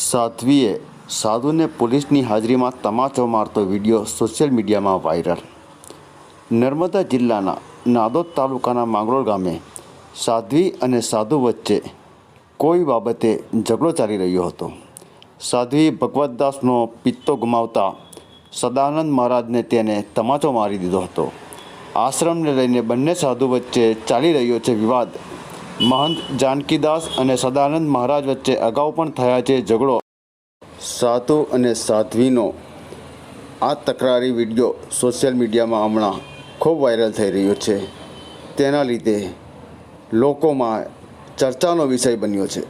સાધ્વીએ સાધુને પોલીસની હાજરીમાં તમાચો મારતો વિડીયો સોશિયલ મીડિયામાં વાયરલ। નર્મદા જિલ્લાના નાદોદ તાલુકાના માંગરોળ ગામે સાધ્વી અને સાધુ વચ્ચે કોઈ બાબતે ઝઘડો ચાલી રહ્યો હતો। સાધ્વી ભગવતદાસનો પિત્તો ગુમાવતા સદાનંદ મહારાજને તેને તમાચો મારી દીધો હતો। આશ્રમને લઈને બંને સાધુ વચ્ચે ચાલી રહ્યો છે વિવાદ। महंत जानकीदास અને સદાનંદ મહારાજ વચ્ચે અગાઉ પણ થયા છે ઝઘડો। સાધુ અને સાધ્વીનો આ તકરારી વિડીયો સોશિયલ મીડિયામાં હમણાં ખૂબ વાયરલ થઈ રહ્યો છે। તેના લીધે લોકોમાં ચર્ચાનો વિષય બન્યો છે।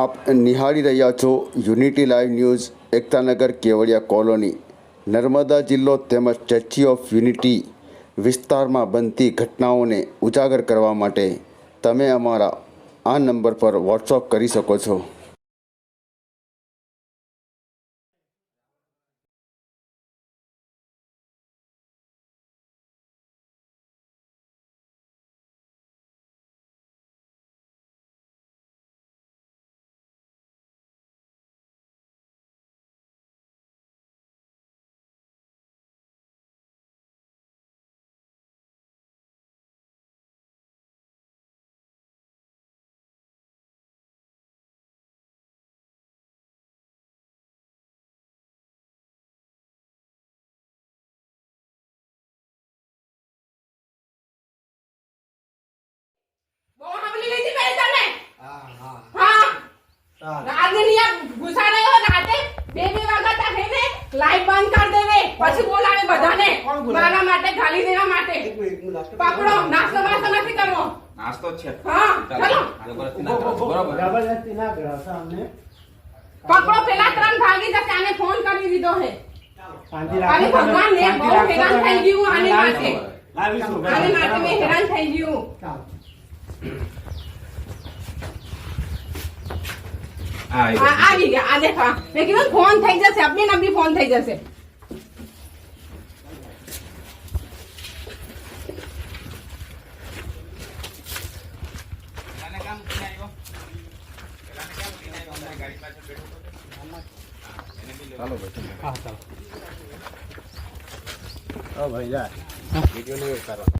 આપ નિહાળી રહ્યા છો unity live news, Ektanagar Kevadia colony, Narmada જિલ્લો તેમજ સ્ટેચ્યુ ઓફ યુનિટી વિસ્તારમાં બનતી ઘટનાઓને ઉજાગર કરવા માટે તમે અમારા આ નંબર પર વોટ્સઅપ કરી શકો છો। लाइट बंद कर देवे પછી બોલાવે બધાને મારા માટે ગાલી દેવા માટે પકડો નાસ્તો માસ્તો નથી કરવો નાસ્તો છે હા ચલો બરાબર જબરદસ્તી ના કરો સામને પકડો પેલા ત્રણ ભાગી જશે આને ફોન કરી દીધો હે શાંતિ અરે રાખો ભગવાન ને બહુ હેરાન થઈ ગયું આને માટે લાવીશું આને માટે મેં હેરાન થઈ ગયું આવી ગયા આ દેખા મેં કીધું ફોન થઈ જશે અબી નબી ફોન થઈ જશે ભાઈ જા વિડિયો નહીં ઉતારો।